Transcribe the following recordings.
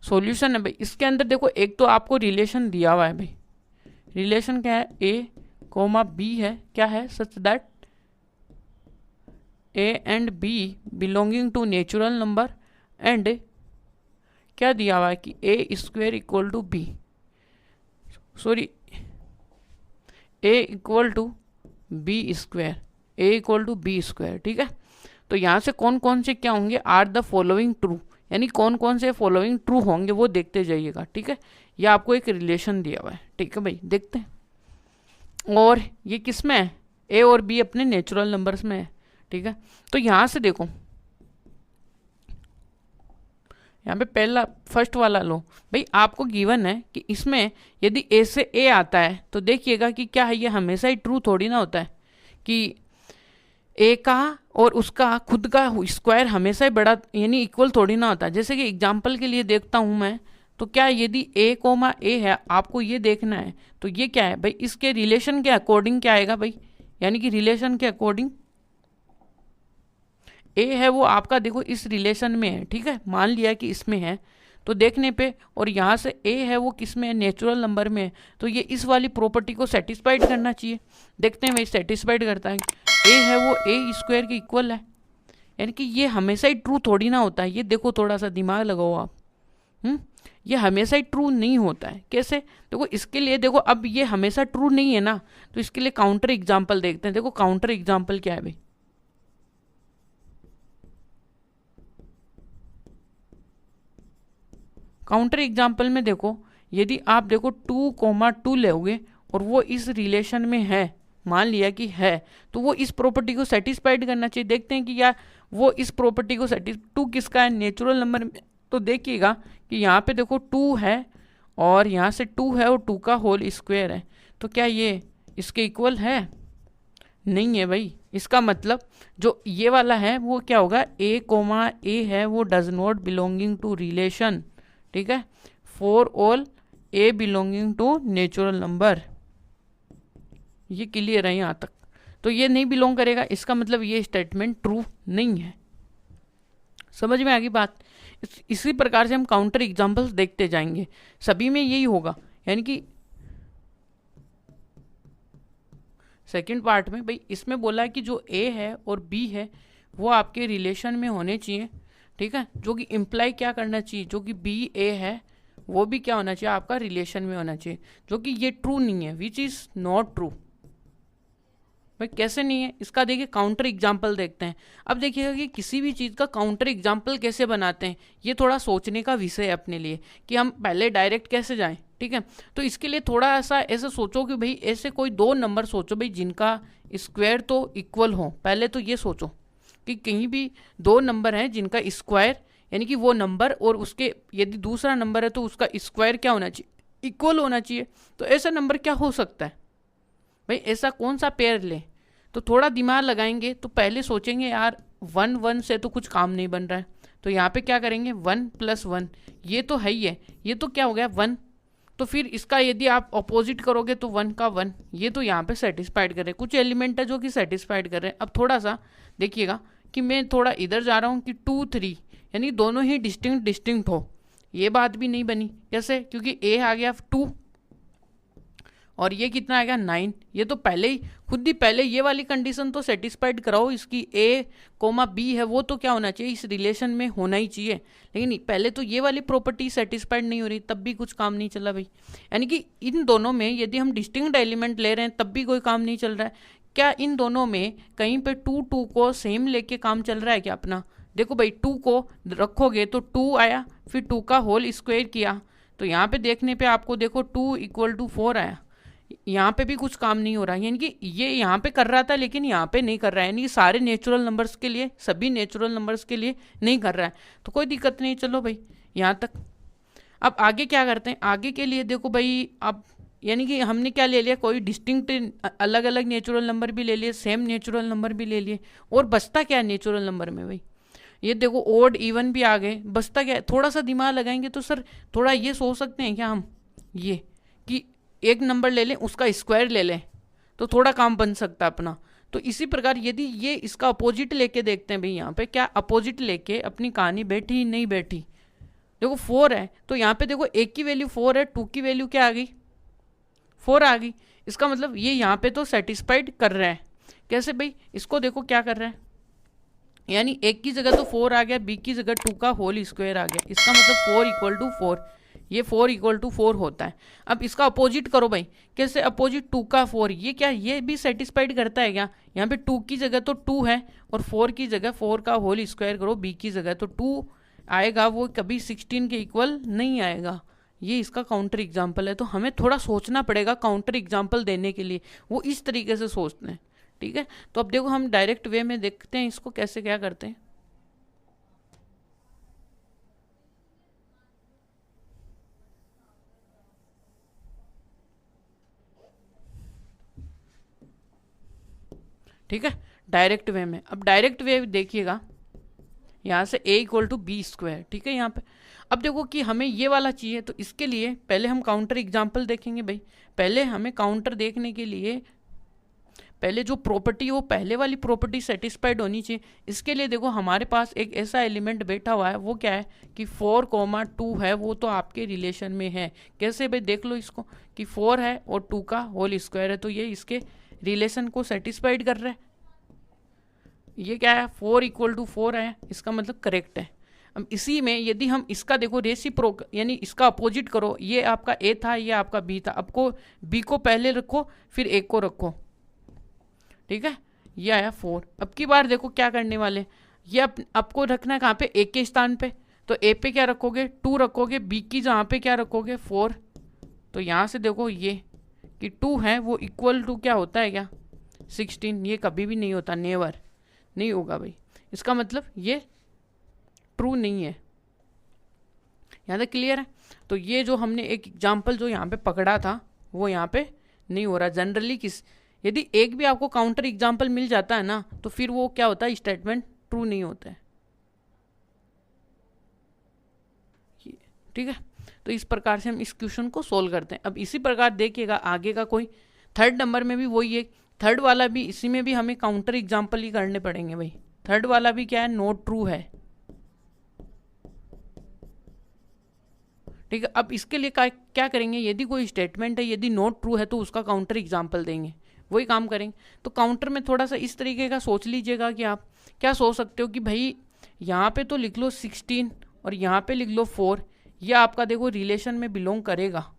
Solution है भाई। इसके अंदर देखो एक तो आपको रिलेशन दिया हुआ है भाई, रिलेशन क्या है, ए कोमा बी है, क्या है, such that a and b belonging to natural number and क्या दिया हुआ है कि a square equal to b, sorry a equal to b square, a equal to b square, ठीक है। तो यहाँ से कौन कौन से क्या होंगे, आर द फॉलोइंग ट्रू, यानी कौन कौन से फॉलोइंग ट्रू होंगे वो देखते जाइएगा, ठीक है। ये आपको एक रिलेशन दिया हुआ है, ठीक है भाई, देखते हैं। और ये किस में है, ए और बी अपने नेचुरल नंबर्स में है, ठीक है। तो यहाँ से देखो, यहाँ पे पहला फर्स्ट वाला लो भाई, आपको गिवन है कि इसमें यदि ए से ए आता है तो देखिएगा कि क्या है, ये हमेशा ही ट्रू थोड़ी ना होता है कि ए का और उसका खुद का स्क्वायर हमेशा ही बड़ा यानी इक्वल थोड़ी ना होता है। जैसे कि एग्जांपल के लिए देखता हूँ मैं, तो क्या यदि ए कोमा ए है, आपको ये देखना है, तो ये क्या है भाई, इसके रिलेशन के अकॉर्डिंग क्या आएगा भाई, यानी कि रिलेशन के अकॉर्डिंग ए है वो आपका देखो इस रिलेशन में है, ठीक है, मान लिया कि इसमें है, तो देखने पे, और यहाँ से ए है वो किस में है, नेचुरल नंबर में है, तो ये इस वाली प्रॉपर्टी को सेटिस्फाइड करना चाहिए। देखते हैं भाई सेटिस्फाइड करता है, ए है वो ए स्क्वायर के इक्वल है, यानी कि ये हमेशा ही ट्रू थोड़ी ना होता है, ये देखो थोड़ा सा दिमाग लगाओ आप, ये हमेशा ही ट्रू नहीं होता है। कैसे, देखो इसके लिए देखो, अब ये हमेशा ट्रू नहीं है ना, तो इसके लिए काउंटर एग्जाम्पल देखते हैं। देखो काउंटर एग्जाम्पल क्या है भाई, काउंटर एग्जाम्पल में देखो, यदि आप देखो 2,2 लोगे और वो इस रिलेशन में है, मान लिया कि है, तो वो इस प्रॉपर्टी को सेटिस्फाइड करना चाहिए। देखते हैं कि यार वो इस प्रॉपर्टी को टू किसका है, नेचुरल नंबर में, तो देखिएगा कि यहाँ पे देखो 2 है और यहाँ से 2 है और 2 का होल स्क्वायर है, तो क्या ये इसके इक्वल है, नहीं है भाई। इसका मतलब जो ये वाला है वो क्या होगा, ए कोमा ए है वो does not belonging to relation, ठीक है, for all a belonging to natural number, ये क्लियर है यहाँ तक। तो ये नहीं बिलोंग करेगा, इसका मतलब ये स्टेटमेंट ट्रू नहीं है। समझ में आ गई बात। इसी प्रकार से हम काउंटर एग्जांपल्स देखते जाएंगे, सभी में यही होगा, यानी कि सेकंड पार्ट में भाई इसमें बोला है कि जो ए है और बी है वो आपके रिलेशन में होने चाहिए, ठीक है, जो कि इम्प्लाई क्या करना चाहिए, जो कि बी ए है वो भी क्या होना चाहिए, आपका रिलेशन में होना चाहिए, जो कि ये ट्रू नहीं है, विच इज नॉट ट्रू। भाई कैसे नहीं है, इसका देखिए काउंटर एग्जाम्पल देखते हैं। अब देखिएगा कि किसी भी चीज़ का काउंटर एग्जाम्पल कैसे बनाते हैं, ये थोड़ा सोचने का विषय है अपने लिए कि हम पहले डायरेक्ट कैसे जाएं, ठीक है। तो इसके लिए थोड़ा ऐसा ऐसे सोचो कि भाई ऐसे कोई 2 नंबर सोचो भाई जिनका स्क्वायर तो इक्वल हो। पहले तो ये सोचो कि कहीं भी 2 नंबर हैं जिनका स्क्वायर, यानी कि वो नंबर और उसके यदि दूसरा नंबर है तो उसका स्क्वायर क्या होना चाहिए, इक्वल होना चाहिए। तो ऐसा नंबर क्या हो सकता है भाई, ऐसा कौन सा पेयर ले, तो थोड़ा दिमाग लगाएंगे तो पहले सोचेंगे यार 1 1 से तो कुछ काम नहीं बन रहा है, तो यहाँ पे क्या करेंगे 1 + 1, ये तो है ही है, ये तो क्या हो गया 1, तो फिर इसका यदि आप अपोजिट करोगे तो 1 का 1, ये तो यहाँ पे सेटिस्फाइड कर रहे हैं, कुछ एलिमेंट है जो कि सेटिस्फाइड कर रहे हैं। अब थोड़ा सा देखिएगा कि मैं थोड़ा इधर जा रहा हूँ कि 2 3 यानी दोनों ही डिस्टिंक्ट हो, ये बात भी नहीं बनी। कैसे, क्योंकि ए आ गया 2 और ये कितना आएगा 9, ये तो पहले ही खुद ही पहले ये वाली कंडीशन तो सेटिस्फाइड कराओ, इसकी ए कोमा बी है वो तो क्या होना चाहिए, इस रिलेशन में होना ही चाहिए, लेकिन पहले तो ये वाली प्रॉपर्टी सेटिस्फाइड नहीं हो रही, तब भी कुछ काम नहीं चला भाई। यानी कि इन दोनों में यदि हम डिस्टिंक्ट एलिमेंट ले रहे हैं तब भी कोई काम नहीं चल रहा है क्या, इन दोनों में कहीं पे 2 2 को सेम लेके काम चल रहा है क्या अपना। देखो भाई 2 को रखोगे तो 2 आया, फिर 2 का होल स्क्वायर किया, तो यहाँ पे देखने पे आपको देखो 2 = 4 आया, यहाँ पे भी कुछ काम नहीं हो रहा है, यानी कि ये यहाँ पे कर रहा था लेकिन यहाँ पे नहीं कर रहा है, यानी कि सारे नेचुरल नंबर्स के लिए, सभी नेचुरल नंबर्स के लिए नहीं कर रहा है, तो कोई दिक्कत नहीं। चलो भाई यहाँ तक। अब आगे क्या करते हैं, आगे के लिए देखो भाई, अब यानी कि हमने क्या ले लिया, कोई डिस्टिंक्ट अलग अलग नेचुरल नंबर भी ले लिए, सेम नेचुरल नंबर भी ले लिए, और बचता क्या है नेचुरल नंबर में भाई, ये देखो ओड इवन भी आ गए, बचता क्या है, थोड़ा सा दिमाग लगाएंगे तो सर थोड़ा ये सोच सकते हैं क्या हम, ये कि एक नंबर ले लें उसका स्क्वायर ले लें तो थोड़ा काम बन सकता है अपना। तो इसी प्रकार यदि ये इसका अपोजिट लेके देखते हैं भाई, यहाँ पे क्या अपोजिट लेके अपनी कहानी बैठी नहीं बैठी, देखो 4 है, तो यहाँ पे देखो एक की वैल्यू 4 है, 2 की वैल्यू क्या आ गई, 4 आ गई। इसका मतलब ये यहाँ पे तो सेटिस्फाइड कर रहा है। कैसे भाई, इसको देखो क्या कर रहा है, यानी एक की जगह तो 4 आ गया, बी की जगह 2 का होल स्क्वायर आ गया। इसका मतलब 4 इक्वल टू 4, ये 4 इक्वल टू 4 होता है। अब इसका अपोजिट करो भाई, कैसे अपोजिट 2 का 4, ये क्या, ये भी सेटिस्फाइड करता है क्या। यहाँ पे 2 की जगह तो 2 है, और 4 की जगह 4 का होल स्क्वायर करो बी की जगह, तो 2 आएगा, वो कभी 16 के इक्वल नहीं आएगा। ये इसका काउंटर एग्जाम्पल है। तो हमें थोड़ा सोचना पड़ेगा काउंटर एग्जाम्पल देने के लिए, वो इस तरीके से सोचते हैं, ठीक है। तो अब देखो हम डायरेक्ट वे में देखते हैं इसको कैसे क्या करते हैं। ठीक है, डायरेक्ट वे में। अब डायरेक्ट वे देखिएगा, यहाँ से a equal to B square, ठीक है। यहाँ पे अब देखो कि हमें ये वाला चाहिए, तो इसके लिए पहले हम काउंटर एग्जाम्पल देखेंगे भाई। पहले हमें काउंटर देखने के लिए पहले जो प्रॉपर्टी वो पहले वाली प्रॉपर्टी सेटिस्फाइड होनी चाहिए। इसके लिए देखो हमारे पास एक ऐसा एलिमेंट बैठा हुआ है, वो क्या है कि 4,2 है, वो तो आपके रिलेशन में है। कैसे भाई, देख लो इसको कि 4 है और 2 का होल स्क्वायर है, तो ये इसके रिलेशन को सेटिस्फाइड कर रहा है। ये क्या है, 4 इक्वल टू 4 है, इसका मतलब करेक्ट है। अब इसी में यदि हम इसका देखो रेसिप्रोक, यानी इसका अपोजिट करो, ये आपका ए था, ये आपका बी था, आपको बी को पहले रखो फिर ए को रखो, ठीक है। ये आया 4। अब की बार देखो क्या करने वाले, ये आपको रखना है कहाँ पे, ए के स्थान पे, तो ए पे क्या रखोगे, 2 रखोगे, बी की जहाँ पे क्या रखोगे, 4। तो यहाँ से देखो ये कि 2 है वो इक्वल टू क्या होता है क्या, 16। ये कभी भी नहीं होता, नेवर नहीं होगा भाई। इसका मतलब ये ट्रू नहीं है। यहाँ तक क्लियर है। तो ये जो हमने एक एग्जाम्पल जो यहाँ पे पकड़ा था वो यहाँ पे नहीं हो रहा। जनरली यदि एक भी आपको काउंटर एग्जाम्पल मिल जाता है ना, तो फिर वो क्या होता है, स्टेटमेंट ट्रू नहीं होता है, ठीक है। तो इस प्रकार से हम इस क्वेश्चन को सोल्व करते हैं। अब इसी प्रकार देखिएगा आगे का कोई थर्ड नंबर में भी वही है, थर्ड वाला भी, इसी में भी हमें काउंटर एग्जाम्पल ही करने पड़ेंगे भाई। थर्ड वाला भी क्या है, नॉट ट्रू है, ठीक है। अब इसके लिए क्या करेंगे, यदि कोई स्टेटमेंट है, यदि नॉट ट्रू है तो उसका काउंटर एग्जाम्पल देंगे, वही काम करेंगे। तो काउंटर में थोड़ा सा इस तरीके का सोच लीजिएगा कि आप क्या सोच सकते हो कि भाई यहाँ पे तो लिख लो 16 और यहाँ पे लिख लो 4, यह आपका देखो रिलेशन में बिलोंग करेगा।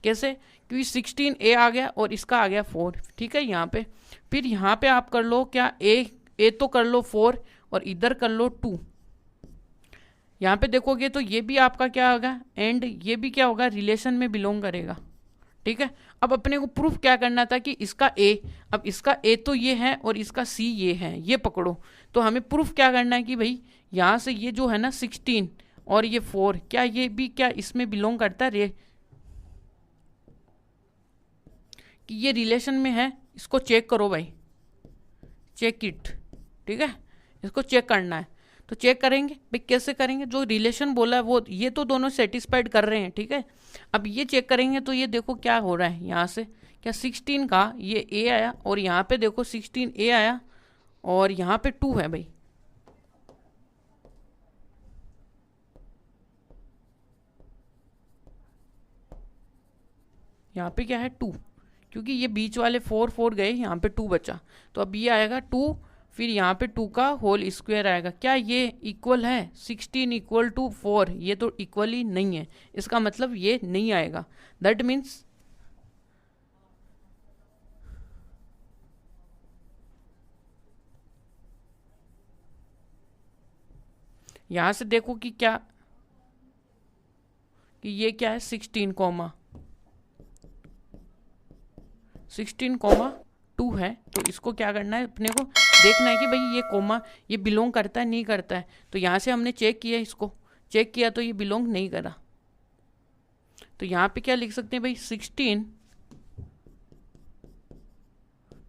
कैसे, क्योंकि 16 ए आ गया और इसका आ गया 4, ठीक है। यहाँ पे फिर यहाँ पे आप कर लो क्या, ए तो कर लो 4 और इधर कर लो 2। यहाँ पे देखोगे तो ये भी आपका क्या होगा, एंड ये भी क्या होगा, रिलेशन में बिलोंग करेगा, ठीक है। अब अपने को प्रूफ क्या करना था कि इसका ए, अब इसका ए तो ये है और इसका सी ये है, ये पकड़ो। तो हमें प्रूफ क्या करना है कि भाई यहाँ से ये जो है ना 16 और ये 4, क्या ये भी क्या इसमें बिलोंग करता है, कि ये रिलेशन में है। इसको चेक करो भाई, चेक इट, ठीक है। इसको चेक करना है, तो चेक करेंगे भाई। कैसे करेंगे, जो रिलेशन बोला है वो, ये तो दोनों सेटिस्फाइड कर रहे हैं, ठीक है। अब ये चेक करेंगे तो ये देखो क्या हो रहा है, यहाँ से क्या 16 का ये ए आया और यहाँ पे देखो 16 ए आया और यहाँ पे 2 है भाई। यहाँ पे क्या है 2, क्योंकि ये बीच वाले 4 4 गए, यहाँ पे 2 बचा, तो अब ये आएगा 2, फिर यहाँ पे 2 का होल स्क्वायर आएगा। क्या ये इक्वल है, 16 इक्वल टू 4, ये तो इक्वल ही नहीं है, इसका मतलब ये नहीं आएगा। दैट मीन्स यहाँ से देखो कि क्या, कि ये क्या है 16 कॉमा 2 है। तो इसको क्या करना है, अपने को देखना है कि भाई ये कॉमा ये बिलोंग करता है नहीं करता है। तो यहाँ से हमने चेक किया, इसको चेक किया तो ये बिलोंग नहीं करा। तो यहाँ पे क्या लिख सकते हैं भाई,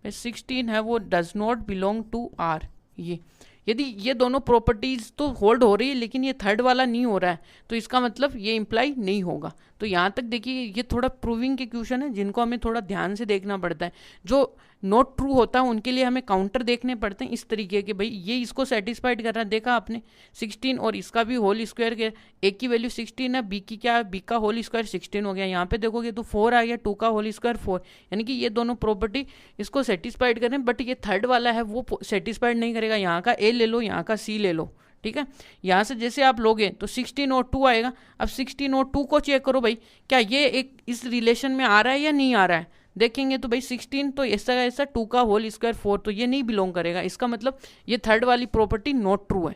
16 है वो does not belong to R. ये यदि ये दोनों प्रॉपर्टीज तो होल्ड हो रही है लेकिन ये थर्ड वाला नहीं हो रहा है, तो इसका मतलब ये इम्प्लाई नहीं होगा। तो यहाँ तक देखिए, ये थोड़ा प्रूविंग के क्वेश्चन है जिनको हमें थोड़ा ध्यान से देखना पड़ता है। जो नॉट ट्रू होता है उनके लिए हमें काउंटर देखने पड़ते हैं इस तरीके के, भाई ये इसको सेटिस्फाइड कर रहा है, देखा आपने 16 और इसका भी होल स्क्वायर के एक की वैल्यू 16 है, बी की क्या, बी का होल स्क्वायर 16 हो गया, यहाँ पे देखोगे तो 4 आ गया, 2 का होल स्क्वायर 4, यानी कि ये दोनों प्रॉपर्टी इसको सेटिस्फाइड करें, बट ये थर्ड वाला है वो सेटिस्फाइड नहीं करेगा। यहाँ का ए ले लो, यहाँ का सी ले लो, ठीक है। यहाँ से जैसे आप लोगे तो 16 और 2 आएगा। अब 16 और 2 को चेक करो भाई, क्या ये एक इस रिलेशन में आ रहा है या नहीं आ रहा है। देखेंगे तो भाई 16 तो ऐसा का ऐसा, 2 का होल स्क्वायर 4, तो ये नहीं बिलोंग करेगा, इसका मतलब ये थर्ड वाली प्रॉपर्टी नॉट ट्रू है।